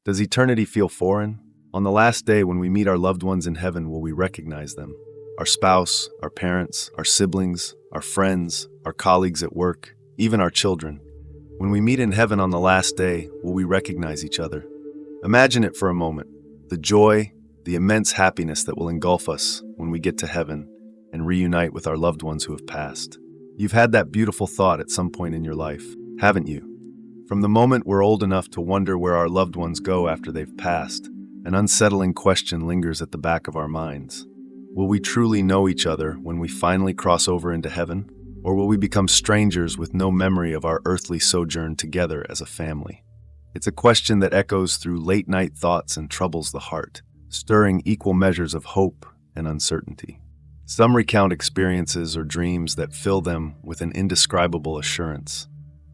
Does eternity feel foreign? On the last day when we meet our loved ones in heaven, will we recognize them? Our spouse, our parents, our siblings, our friends, our colleagues at work, even our children. When we meet in heaven on the last day, will we recognize each other? Imagine it for a moment. The joy, the immense happiness that will engulf us when we get to heaven and reunite with our loved ones who have passed. You've had that beautiful thought at some point in your life, haven't you? From the moment we're old enough to wonder where our loved ones go after they've passed, an unsettling question lingers at the back of our minds. Will we truly know each other when we finally cross over into heaven? Or will we become strangers with no memory of our earthly sojourn together as a family? It's a question that echoes through late-night thoughts and troubles the heart, stirring equal measures of hope and uncertainty. Some recount experiences or dreams that fill them with an indescribable assurance.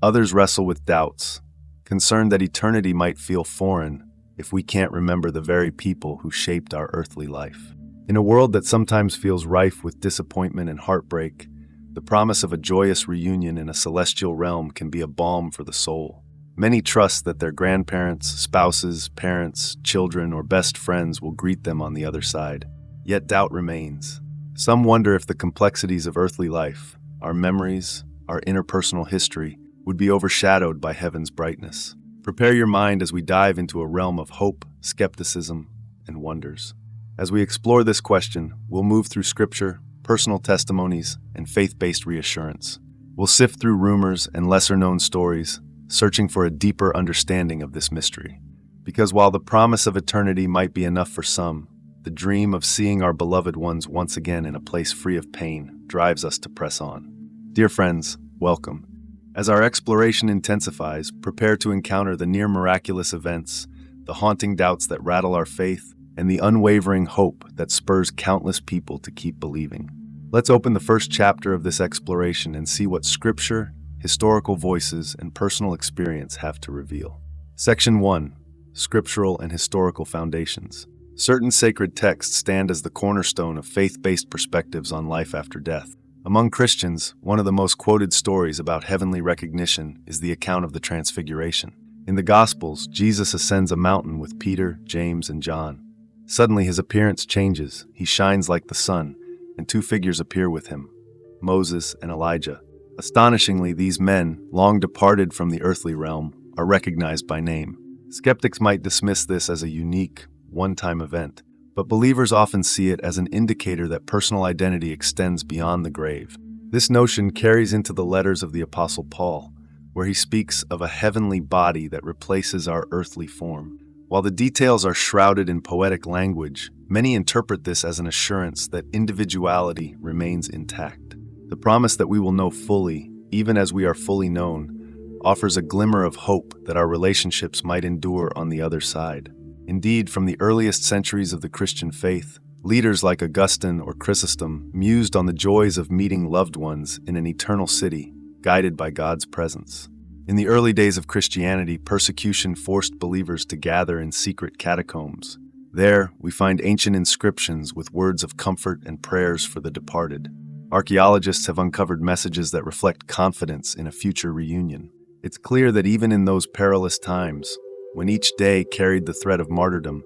Others wrestle with doubts, concerned that eternity might feel foreign if we can't remember the very people who shaped our earthly life. In a world that sometimes feels rife with disappointment and heartbreak, the promise of a joyous reunion in a celestial realm can be a balm for the soul. Many trust that their grandparents, spouses, parents, children, or best friends will greet them on the other side. Yet doubt remains. Some wonder if the complexities of earthly life, our memories, our interpersonal history, would be overshadowed by heaven's brightness. Prepare your mind as we dive into a realm of hope, skepticism, and wonders. As we explore this question, we'll move through scripture, personal testimonies, and faith-based reassurance. We'll sift through rumors and lesser-known stories, searching for a deeper understanding of this mystery. Because while the promise of eternity might be enough for some, the dream of seeing our beloved ones once again in a place free of pain drives us to press on. Dear friends, welcome. As our exploration intensifies, prepare to encounter the near-miraculous events, the haunting doubts that rattle our faith, and the unwavering hope that spurs countless people to keep believing. Let's open the first chapter of this exploration and see what Scripture, historical voices, and personal experience have to reveal. Section 1. Scriptural and Historical Foundations. Certain sacred texts stand as the cornerstone of faith-based perspectives on life after death. Among Christians, one of the most quoted stories about heavenly recognition is the account of the Transfiguration. In the Gospels, Jesus ascends a mountain with Peter, James, and John. Suddenly his appearance changes, he shines like the sun, and two figures appear with him, Moses and Elijah. Astonishingly, these men, long departed from the earthly realm, are recognized by name. Skeptics might dismiss this as a unique, one-time event, but believers often see it as an indicator that personal identity extends beyond the grave. This notion carries into the letters of the Apostle Paul, where he speaks of a heavenly body that replaces our earthly form. While the details are shrouded in poetic language, many interpret this as an assurance that individuality remains intact. The promise that we will know fully, even as we are fully known, offers a glimmer of hope that our relationships might endure on the other side. Indeed, from the earliest centuries of the Christian faith, leaders like Augustine or Chrysostom mused on the joys of meeting loved ones in an eternal city, guided by God's presence. In the early days of Christianity, persecution forced believers to gather in secret catacombs. There, we find ancient inscriptions with words of comfort and prayers for the departed. Archaeologists have uncovered messages that reflect confidence in a future reunion. It's clear that even in those perilous times, when each day carried the threat of martyrdom,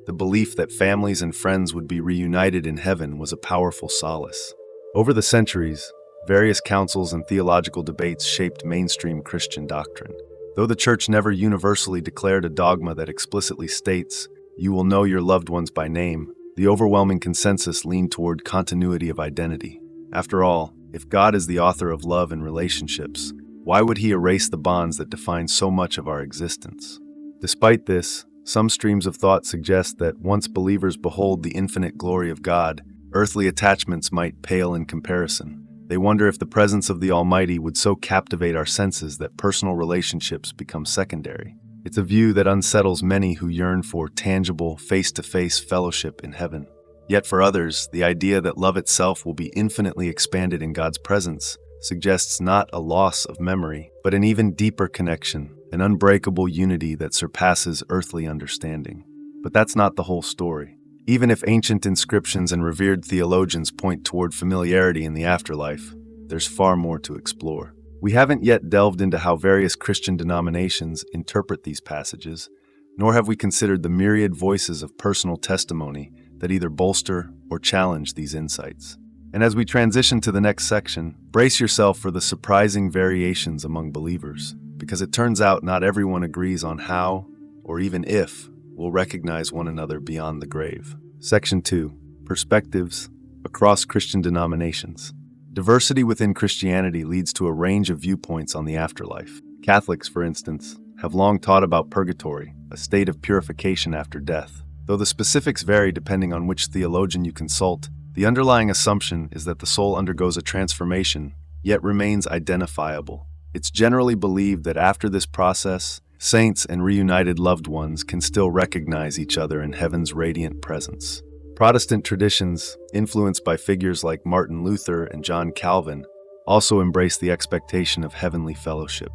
the belief that families and friends would be reunited in heaven was a powerful solace. Over the centuries, various councils and theological debates shaped mainstream Christian doctrine. Though the Church never universally declared a dogma that explicitly states, "You will know your loved ones by name," the overwhelming consensus leaned toward continuity of identity. After all, if God is the author of love and relationships, why would He erase the bonds that define so much of our existence? Despite this, some streams of thought suggest that once believers behold the infinite glory of God, earthly attachments might pale in comparison. They wonder if the presence of the Almighty would so captivate our senses that personal relationships become secondary. It's a view that unsettles many who yearn for tangible, face-to-face fellowship in heaven. Yet for others, the idea that love itself will be infinitely expanded in God's presence suggests not a loss of memory, but an even deeper connection, an unbreakable unity that surpasses earthly understanding. But that's not the whole story. Even if ancient inscriptions and revered theologians point toward familiarity in the afterlife, there's far more to explore. We haven't yet delved into how various Christian denominations interpret these passages, nor have we considered the myriad voices of personal testimony that either bolster or challenge these insights. And as we transition to the next section, brace yourself for the surprising variations among believers, because it turns out not everyone agrees on how, or even if, we'll recognize one another beyond the grave. Section 2. Perspectives across Christian denominations. Diversity within Christianity leads to a range of viewpoints on the afterlife. Catholics, for instance, have long taught about purgatory, a state of purification after death. Though the specifics vary depending on which theologian you consult, the underlying assumption is that the soul undergoes a transformation, yet remains identifiable. It's generally believed that after this process, saints and reunited loved ones can still recognize each other in heaven's radiant presence. Protestant traditions, influenced by figures like Martin Luther and John Calvin, also embrace the expectation of heavenly fellowship.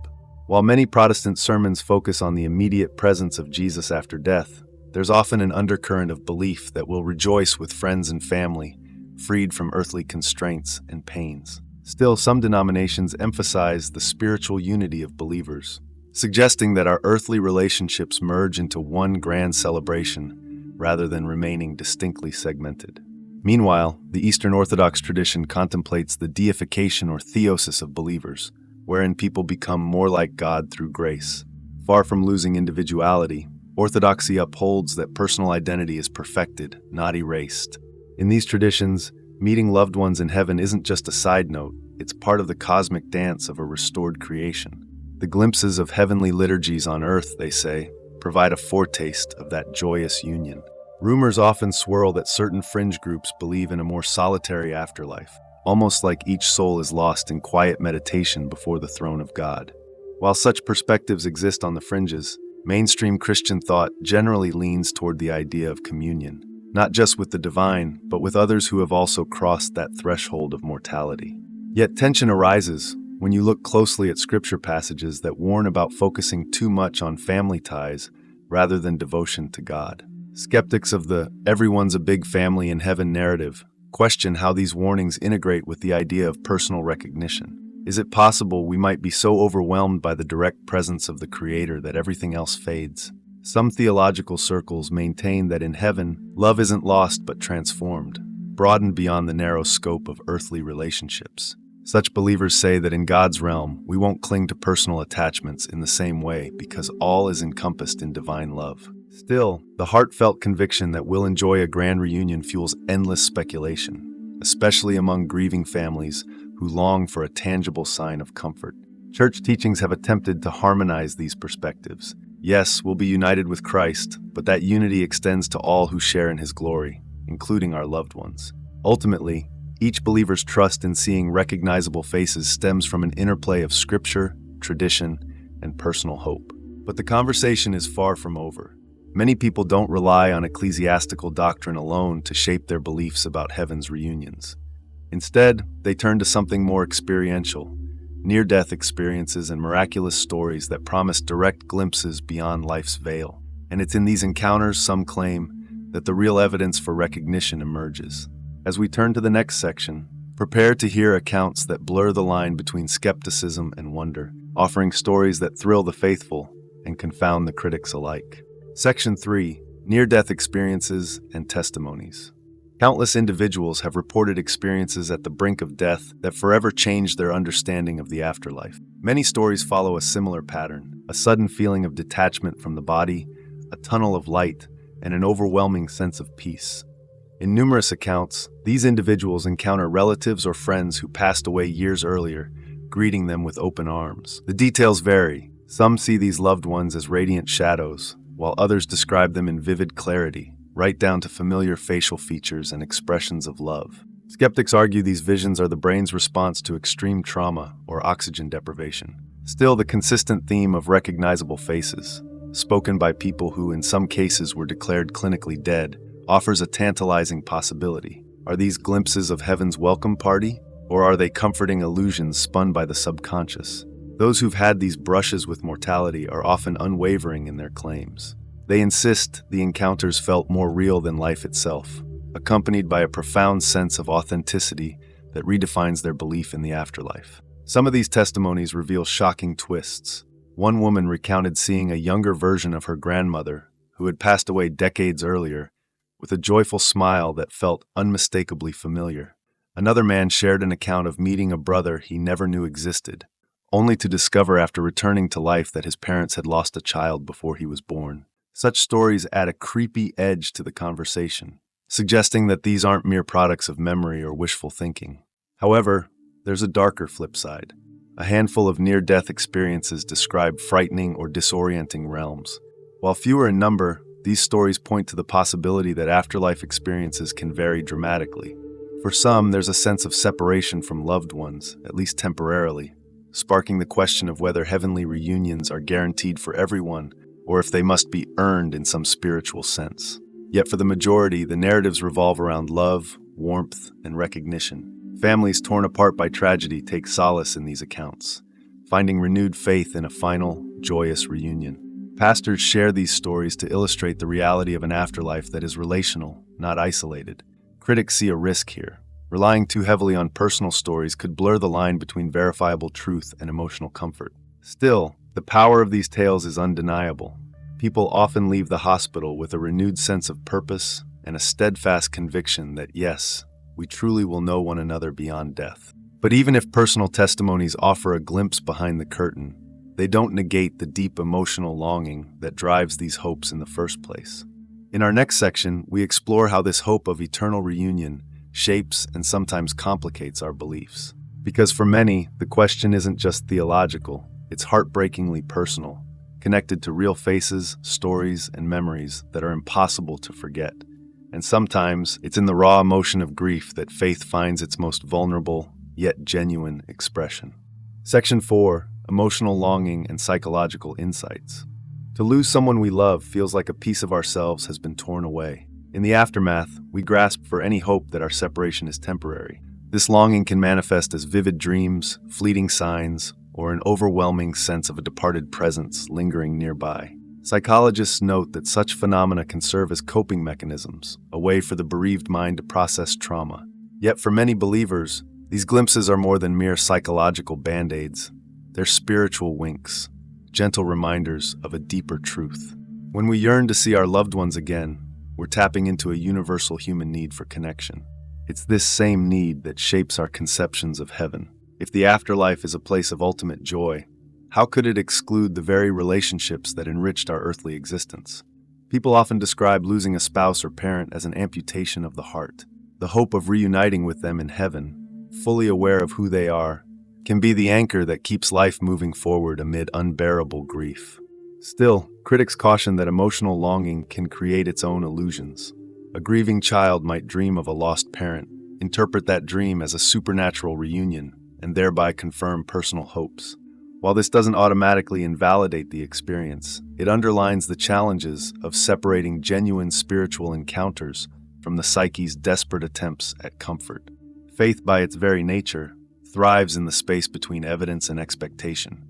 While many Protestant sermons focus on the immediate presence of Jesus after death, there's often an undercurrent of belief that we'll rejoice with friends and family, freed from earthly constraints and pains. Still, some denominations emphasize the spiritual unity of believers, suggesting that our earthly relationships merge into one grand celebration rather than remaining distinctly segmented. Meanwhile, the Eastern Orthodox tradition contemplates the deification or theosis of believers, wherein people become more like God through grace. Far from losing individuality, Orthodoxy upholds that personal identity is perfected, not erased. In these traditions, meeting loved ones in heaven isn't just a side note, it's part of the cosmic dance of a restored creation. The glimpses of heavenly liturgies on earth, they say, provide a foretaste of that joyous union. Rumors often swirl that certain fringe groups believe in a more solitary afterlife, almost like each soul is lost in quiet meditation before the throne of God. While such perspectives exist on the fringes, mainstream Christian thought generally leans toward the idea of communion, not just with the divine, but with others who have also crossed that threshold of mortality. Yet tension arises when you look closely at scripture passages that warn about focusing too much on family ties rather than devotion to God. Skeptics of the "everyone's a big family in heaven" narrative question how these warnings integrate with the idea of personal recognition. Is it possible we might be so overwhelmed by the direct presence of the Creator that everything else fades? Some theological circles maintain that in heaven, love isn't lost but transformed, broadened beyond the narrow scope of earthly relationships. Such believers say that in God's realm, we won't cling to personal attachments in the same way because all is encompassed in divine love. Still, the heartfelt conviction that we'll enjoy a grand reunion fuels endless speculation, especially among grieving families who long for a tangible sign of comfort. Church teachings have attempted to harmonize these perspectives. Yes, we'll be united with Christ, but that unity extends to all who share in His glory, including our loved ones. Ultimately, each believer's trust in seeing recognizable faces stems from an interplay of scripture, tradition, and personal hope. But the conversation is far from over. Many people don't rely on ecclesiastical doctrine alone to shape their beliefs about heaven's reunions. Instead, they turn to something more experiential, near-death experiences and miraculous stories that promise direct glimpses beyond life's veil. And it's in these encounters, some claim, that the real evidence for recognition emerges. As we turn to the next section, prepare to hear accounts that blur the line between skepticism and wonder, offering stories that thrill the faithful and confound the critics alike. Section 3. Near-death experiences and testimonies. Countless individuals have reported experiences at the brink of death that forever changed their understanding of the afterlife. Many stories follow a similar pattern: a sudden feeling of detachment from the body, a tunnel of light, and an overwhelming sense of peace. In numerous accounts, these individuals encounter relatives or friends who passed away years earlier, greeting them with open arms. The details vary. Some see these loved ones as radiant shadows, while others describe them in vivid clarity, right down to familiar facial features and expressions of love. Skeptics argue these visions are the brain's response to extreme trauma or oxygen deprivation. Still, the consistent theme of recognizable faces, spoken by people who in some cases were declared clinically dead, offers a tantalizing possibility. Are these glimpses of heaven's welcome party, or are they comforting illusions spun by the subconscious? Those who've had these brushes with mortality are often unwavering in their claims. They insist the encounters felt more real than life itself, accompanied by a profound sense of authenticity that redefines their belief in the afterlife. Some of these testimonies reveal shocking twists. One woman recounted seeing a younger version of her grandmother, who had passed away decades earlier, with a joyful smile that felt unmistakably familiar. Another man shared an account of meeting a brother he never knew existed, only to discover after returning to life that his parents had lost a child before he was born. Such stories add a creepy edge to the conversation, suggesting that these aren't mere products of memory or wishful thinking. However, there's a darker flip side. A handful of near-death experiences describe frightening or disorienting realms. While fewer in number, these stories point to the possibility that afterlife experiences can vary dramatically. For some, there's a sense of separation from loved ones, at least temporarily, sparking the question of whether heavenly reunions are guaranteed for everyone or if they must be earned in some spiritual sense. Yet for the majority, the narratives revolve around love, warmth, and recognition. Families torn apart by tragedy take solace in these accounts, finding renewed faith in a final, joyous reunion. Pastors share these stories to illustrate the reality of an afterlife that is relational, not isolated. Critics see a risk here. Relying too heavily on personal stories could blur the line between verifiable truth and emotional comfort. Still, the power of these tales is undeniable. People often leave the hospital with a renewed sense of purpose and a steadfast conviction that yes, we truly will know one another beyond death. But even if personal testimonies offer a glimpse behind the curtain, they don't negate the deep emotional longing that drives these hopes in the first place. In our next section, we explore how this hope of eternal reunion shapes and sometimes complicates our beliefs. Because for many, the question isn't just theological, it's heartbreakingly personal, connected to real faces, stories, and memories that are impossible to forget. And sometimes, it's in the raw emotion of grief that faith finds its most vulnerable, yet genuine expression. Section 4, Emotional Longing and Psychological Insights. To lose someone we love feels like a piece of ourselves has been torn away. In the aftermath, we grasp for any hope that our separation is temporary. This longing can manifest as vivid dreams, fleeting signs, or an overwhelming sense of a departed presence lingering nearby. Psychologists note that such phenomena can serve as coping mechanisms, a way for the bereaved mind to process trauma. Yet for many believers, these glimpses are more than mere psychological band-aids. They're spiritual winks, gentle reminders of a deeper truth. When we yearn to see our loved ones again, we're tapping into a universal human need for connection. It's this same need that shapes our conceptions of heaven. If the afterlife is a place of ultimate joy, how could it exclude the very relationships that enriched our earthly existence? People often describe losing a spouse or parent as an amputation of the heart. The hope of reuniting with them in heaven, fully aware of who they are, can be the anchor that keeps life moving forward amid unbearable grief. Still, critics caution that emotional longing can create its own illusions. A grieving child might dream of a lost parent, interpret that dream as a supernatural reunion, and thereby confirm personal hopes. While this doesn't automatically invalidate the experience, it underlines the challenges of separating genuine spiritual encounters from the psyche's desperate attempts at comfort. Faith, by its very nature, thrives in the space between evidence and expectation.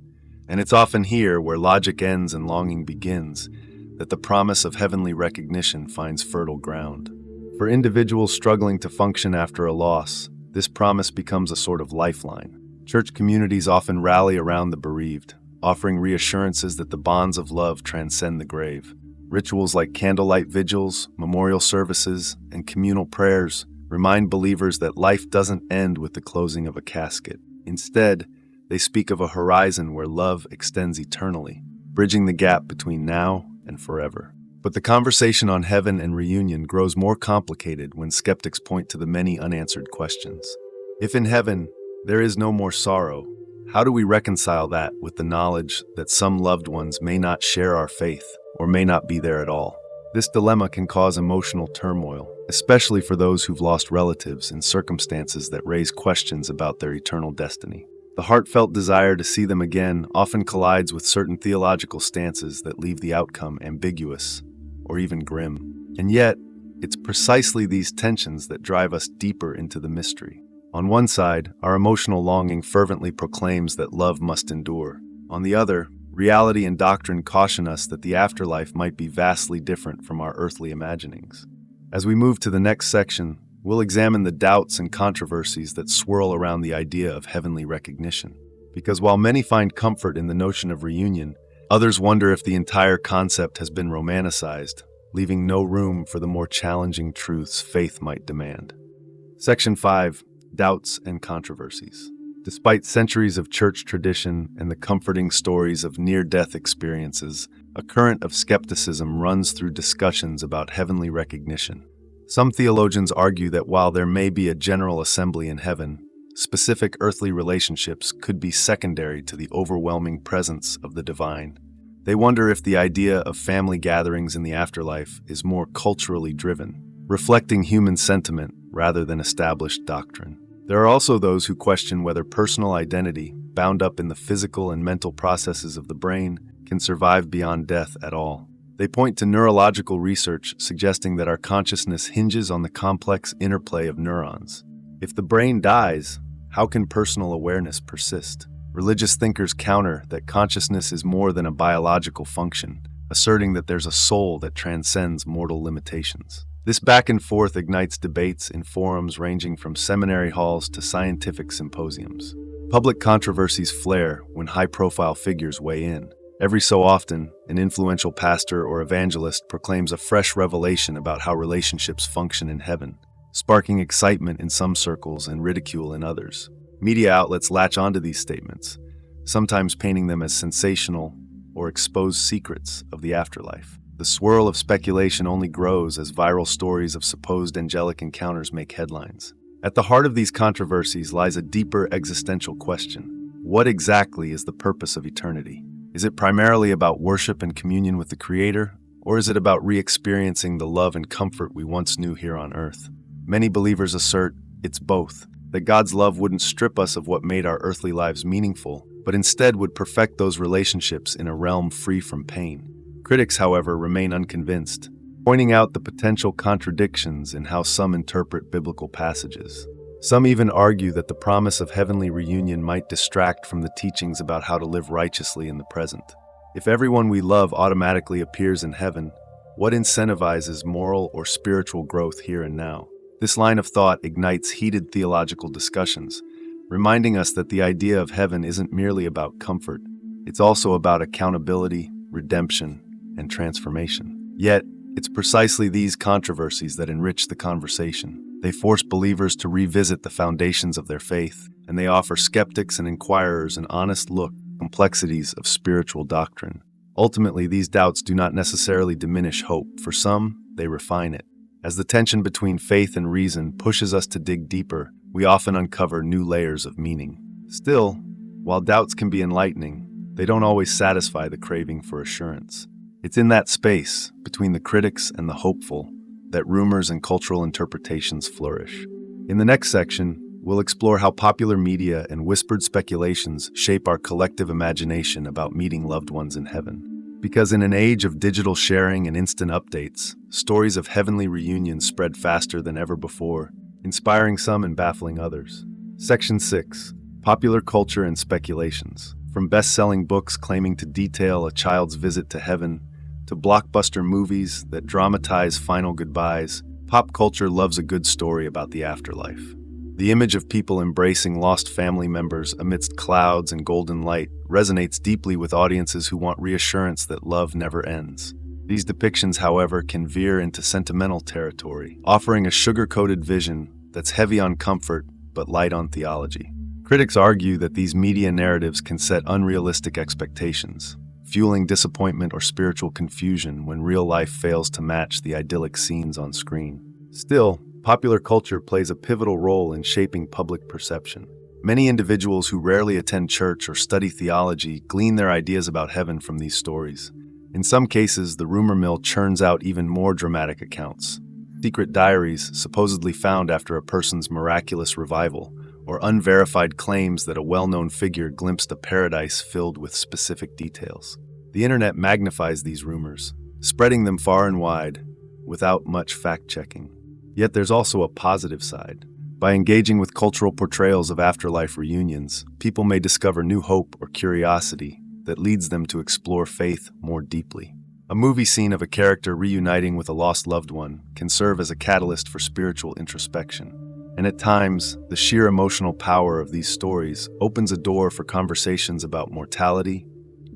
And it's often here, where logic ends and longing begins, that the promise of heavenly recognition finds fertile ground. For individuals struggling to function after a loss, this promise becomes a sort of lifeline. Church communities often rally around the bereaved, offering reassurances that the bonds of love transcend the grave. Rituals like candlelight vigils, memorial services, and communal prayers remind believers that life doesn't end with the closing of a casket. Instead, they speak of a horizon where love extends eternally, bridging the gap between now and forever. But the conversation on heaven and reunion grows more complicated when skeptics point to the many unanswered questions. If in heaven, there is no more sorrow, how do we reconcile that with the knowledge that some loved ones may not share our faith or may not be there at all? This dilemma can cause emotional turmoil, especially for those who've lost relatives in circumstances that raise questions about their eternal destiny. The heartfelt desire to see them again often collides with certain theological stances that leave the outcome ambiguous or even grim. And yet, it's precisely these tensions that drive us deeper into the mystery. On one side, our emotional longing fervently proclaims that love must endure. On the other, reality and doctrine caution us that the afterlife might be vastly different from our earthly imaginings. As we move to the next section, we'll examine the doubts and controversies that swirl around the idea of heavenly recognition. Because while many find comfort in the notion of reunion, Others wonder if the entire concept has been romanticized, leaving no room for the more challenging truths faith might demand. Section 5. Doubts and Controversies. Despite centuries of church tradition and the comforting stories of near-death experiences, a current of skepticism runs through discussions about heavenly recognition. Some theologians argue that while there may be a general assembly in heaven, specific earthly relationships could be secondary to the overwhelming presence of the divine. They wonder if the idea of family gatherings in the afterlife is more culturally driven, reflecting human sentiment rather than established doctrine. There are also those who question whether personal identity, bound up in the physical and mental processes of the brain, can survive beyond death at all. They point to neurological research suggesting that our consciousness hinges on the complex interplay of neurons. If the brain dies, how can personal awareness persist? Religious thinkers counter that consciousness is more than a biological function, asserting that there's a soul that transcends mortal limitations. This back and forth ignites debates in forums ranging from seminary halls to scientific symposiums. Public controversies flare when high-profile figures weigh in. Every so often, an influential pastor or evangelist proclaims a fresh revelation about how relationships function in heaven, sparking excitement in some circles and ridicule in others. Media outlets latch onto these statements, sometimes painting them as sensational or exposed secrets of the afterlife. The swirl of speculation only grows as viral stories of supposed angelic encounters make headlines. At the heart of these controversies lies a deeper existential question. What exactly is the purpose of eternity? Is it primarily about worship and communion with the Creator, or is it about re-experiencing the love and comfort we once knew here on earth? Many believers assert it's both, that God's love wouldn't strip us of what made our earthly lives meaningful, but instead would perfect those relationships in a realm free from pain. Critics, however, remain unconvinced, pointing out the potential contradictions in how some interpret biblical passages. Some even argue that the promise of heavenly reunion might distract from the teachings about how to live righteously in the present. If everyone we love automatically appears in heaven, what incentivizes moral or spiritual growth here and now? This line of thought ignites heated theological discussions, reminding us that the idea of heaven isn't merely about comfort, it's also about accountability, redemption, and transformation. Yet, it's precisely these controversies that enrich the conversation. They force believers to revisit the foundations of their faith, and they offer skeptics and inquirers an honest look at the complexities of spiritual doctrine. Ultimately, these doubts do not necessarily diminish hope. For some, they refine it. As the tension between faith and reason pushes us to dig deeper, we often uncover new layers of meaning. Still, while doubts can be enlightening, they don't always satisfy the craving for assurance. It's in that space, between the critics and the hopeful, that rumors and cultural interpretations flourish. In the next section, we'll explore how popular media and whispered speculations shape our collective imagination about meeting loved ones in heaven. Because in an age of digital sharing and instant updates, stories of heavenly reunions spread faster than ever before, inspiring some and baffling others. Section 6. Popular Culture and Speculations. From best-selling books claiming to detail a child's visit to heaven, to blockbuster movies that dramatize final goodbyes, pop culture loves a good story about the afterlife. The image of people embracing lost family members amidst clouds and golden light resonates deeply with audiences who want reassurance that love never ends. These depictions, however, can veer into sentimental territory, offering a sugar-coated vision that's heavy on comfort but light on theology. Critics argue that these media narratives can set unrealistic expectations, fueling disappointment or spiritual confusion when real life fails to match the idyllic scenes on screen. Still, popular culture plays a pivotal role in shaping public perception. Many individuals who rarely attend church or study theology glean their ideas about heaven from these stories. In some cases, the rumor mill churns out even more dramatic accounts. Secret diaries supposedly found after a person's miraculous revival, or unverified claims that a well-known figure glimpsed a paradise filled with specific details. The internet magnifies these rumors, spreading them far and wide, without much fact-checking. Yet there's also a positive side. By engaging with cultural portrayals of afterlife reunions, people may discover new hope or curiosity that leads them to explore faith more deeply. A movie scene of a character reuniting with a lost loved one can serve as a catalyst for spiritual introspection. And at times, the sheer emotional power of these stories opens a door for conversations about mortality,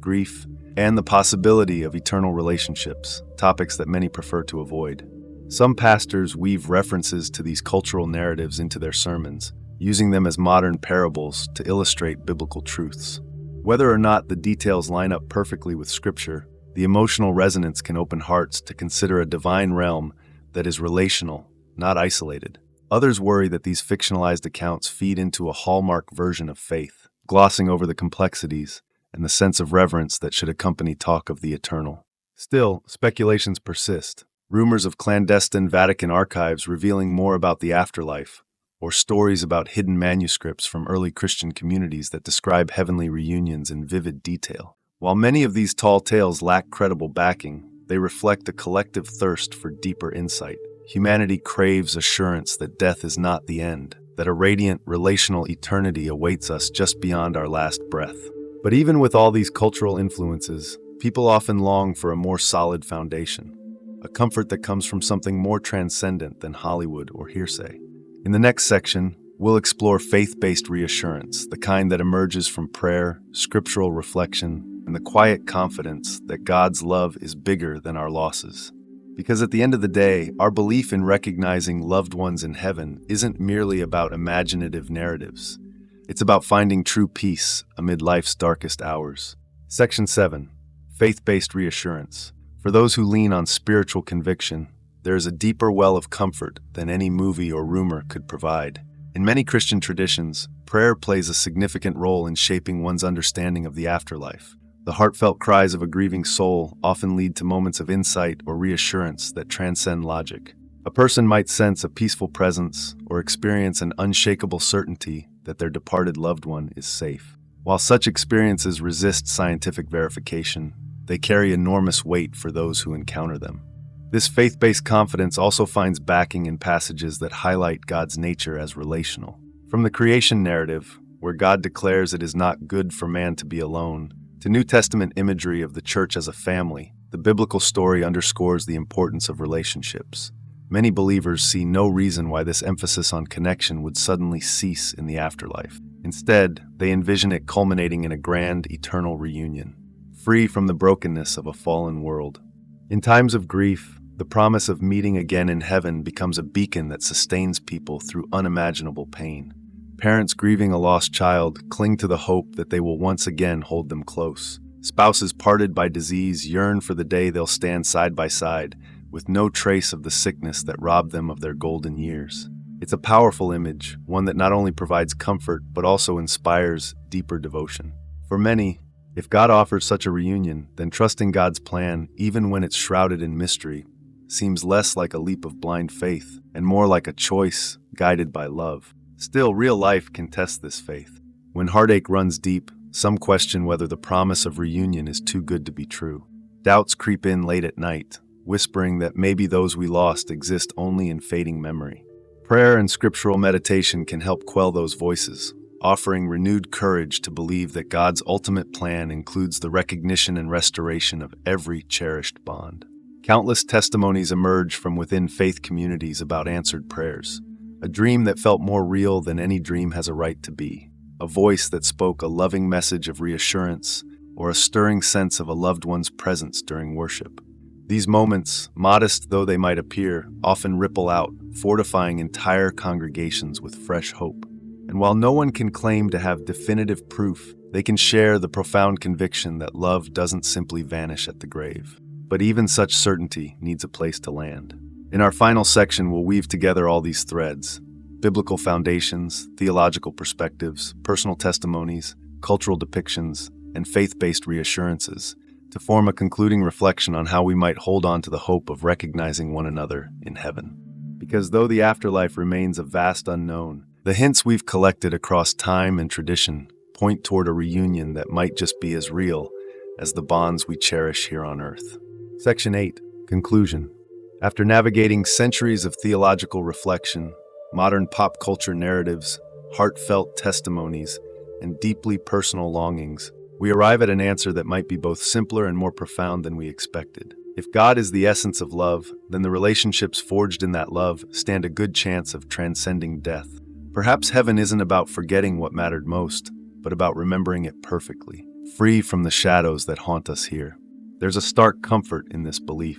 grief, and the possibility of eternal relationships, topics that many prefer to avoid. Some pastors weave references to these cultural narratives into their sermons, using them as modern parables to illustrate biblical truths. Whether or not the details line up perfectly with Scripture, the emotional resonance can open hearts to consider a divine realm that is relational, not isolated. Others worry that these fictionalized accounts feed into a hallmark version of faith, glossing over the complexities and the sense of reverence that should accompany talk of the eternal. Still, speculations persist. Rumors of clandestine Vatican archives revealing more about the afterlife, or stories about hidden manuscripts from early Christian communities that describe heavenly reunions in vivid detail. While many of these tall tales lack credible backing, they reflect a collective thirst for deeper insight. Humanity craves assurance that death is not the end, that a radiant, relational eternity awaits us just beyond our last breath. But even with all these cultural influences, people often long for a more solid foundation, a comfort that comes from something more transcendent than Hollywood or hearsay. In the next section, we'll explore faith-based reassurance, the kind that emerges from prayer, scriptural reflection, and the quiet confidence that God's love is bigger than our losses. Because at the end of the day, our belief in recognizing loved ones in heaven isn't merely about imaginative narratives. It's about finding true peace amid life's darkest hours. Section 7. Faith-based reassurance. For those who lean on spiritual conviction, there is a deeper well of comfort than any movie or rumor could provide. In many Christian traditions, prayer plays a significant role in shaping one's understanding of the afterlife. The heartfelt cries of a grieving soul often lead to moments of insight or reassurance that transcend logic. A person might sense a peaceful presence or experience an unshakable certainty that their departed loved one is safe. While such experiences resist scientific verification, they carry enormous weight for those who encounter them. This faith-based confidence also finds backing in passages that highlight God's nature as relational. From the creation narrative, where God declares it is not good for man to be alone, to New Testament imagery of the church as a family, the biblical story underscores the importance of relationships. Many believers see no reason why this emphasis on connection would suddenly cease in the afterlife. Instead, they envision it culminating in a grand, eternal reunion, free from the brokenness of a fallen world. In times of grief, the promise of meeting again in heaven becomes a beacon that sustains people through unimaginable pain. Parents grieving a lost child cling to the hope that they will once again hold them close. Spouses parted by disease yearn for the day they'll stand side by side, with no trace of the sickness that robbed them of their golden years. It's a powerful image, one that not only provides comfort but also inspires deeper devotion. For many, if God offers such a reunion, then trusting God's plan, even when it's shrouded in mystery, seems less like a leap of blind faith and more like a choice guided by love. Still, real life can test this faith. When heartache runs deep, some question whether the promise of reunion is too good to be true. Doubts creep in late at night, whispering that maybe those we lost exist only in fading memory. Prayer and scriptural meditation can help quell those voices, offering renewed courage to believe that God's ultimate plan includes the recognition and restoration of every cherished bond. Countless testimonies emerge from within faith communities about answered prayers, a dream that felt more real than any dream has a right to be, a voice that spoke a loving message of reassurance, or a stirring sense of a loved one's presence during worship. These moments, modest though they might appear, often ripple out, fortifying entire congregations with fresh hope. And while no one can claim to have definitive proof, they can share the profound conviction that love doesn't simply vanish at the grave. But even such certainty needs a place to land. In our final section, we'll weave together all these threads: biblical foundations, theological perspectives, personal testimonies, cultural depictions, and faith-based reassurances, to form a concluding reflection on how we might hold on to the hope of recognizing one another in heaven. Because though the afterlife remains a vast unknown, the hints we've collected across time and tradition point toward a reunion that might just be as real as the bonds we cherish here on earth. Section 8. Conclusion. After navigating centuries of theological reflection, modern pop culture narratives, heartfelt testimonies, and deeply personal longings, we arrive at an answer that might be both simpler and more profound than we expected. If God is the essence of love, then the relationships forged in that love stand a good chance of transcending death. Perhaps heaven isn't about forgetting what mattered most, but about remembering it perfectly. free from the shadows that haunt us here. There's a stark comfort in this belief,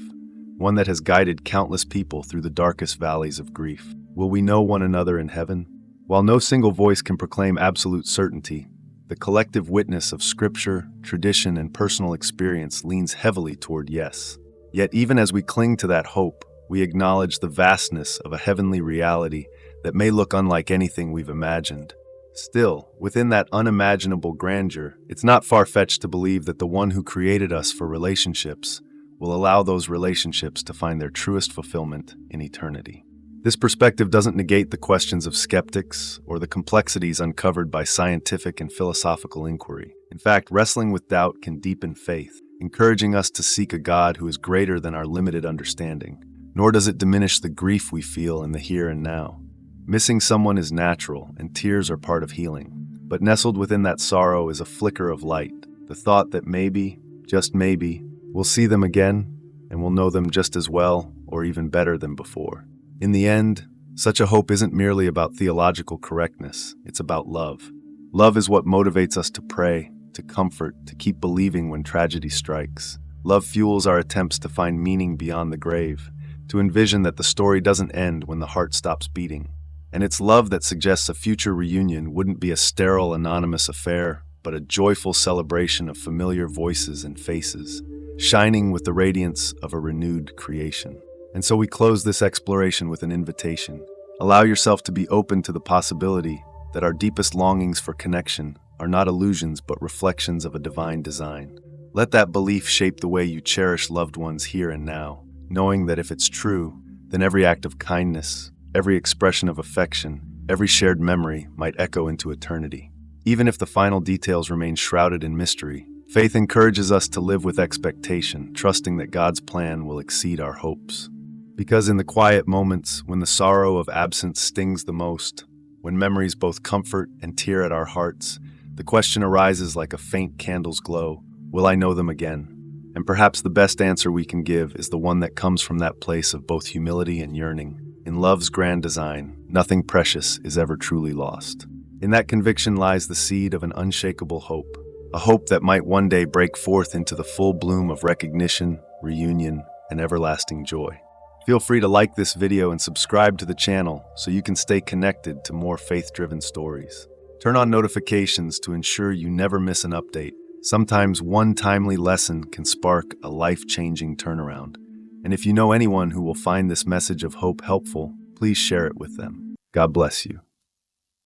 one that has guided countless people through the darkest valleys of grief. Will we know one another in heaven? While no single voice can proclaim absolute certainty, the collective witness of scripture, tradition, and personal experience leans heavily toward yes. Yet even as we cling to that hope, we acknowledge the vastness of a heavenly reality that may look unlike anything we've imagined. Still, within that unimaginable grandeur, it's not far-fetched to believe that the one who created us for relationships will allow those relationships to find their truest fulfillment in eternity. This perspective doesn't negate the questions of skeptics or the complexities uncovered by scientific and philosophical inquiry. In fact, wrestling with doubt can deepen faith, encouraging us to seek a God who is greater than our limited understanding. Nor does it diminish the grief we feel in the here and now. Missing someone is natural, and tears are part of healing. But nestled within that sorrow is a flicker of light, the thought that maybe, just maybe, we'll see them again, and we'll know them just as well, or even better than before. In the end, such a hope isn't merely about theological correctness, it's about love. Love is what motivates us to pray, to comfort, to keep believing when tragedy strikes. Love fuels our attempts to find meaning beyond the grave, to envision that the story doesn't end when the heart stops beating. And it's love that suggests a future reunion wouldn't be a sterile, anonymous affair, but a joyful celebration of familiar voices and faces, shining with the radiance of a renewed creation. And so we close this exploration with an invitation. Allow yourself to be open to the possibility that our deepest longings for connection are not illusions but reflections of a divine design. Let that belief shape the way you cherish loved ones here and now, knowing that if it's true, then every act of kindness, every expression of affection, every shared memory might echo into eternity. Even if the final details remain shrouded in mystery, faith encourages us to live with expectation, trusting that God's plan will exceed our hopes. Because in the quiet moments, when the sorrow of absence stings the most, when memories both comfort and tear at our hearts, the question arises like a faint candle's glow, will I know them again? And perhaps the best answer we can give is the one that comes from that place of both humility and yearning. In love's grand design, nothing precious is ever truly lost. In that conviction lies the seed of an unshakable hope, a hope that might one day break forth into the full bloom of recognition, reunion, and everlasting joy. Feel free to like this video and subscribe to the channel so you can stay connected to more faith-driven stories. Turn on notifications to ensure you never miss an update. Sometimes one timely lesson can spark a life-changing turnaround. And if you know anyone who will find this message of hope helpful, please share it with them. God bless you.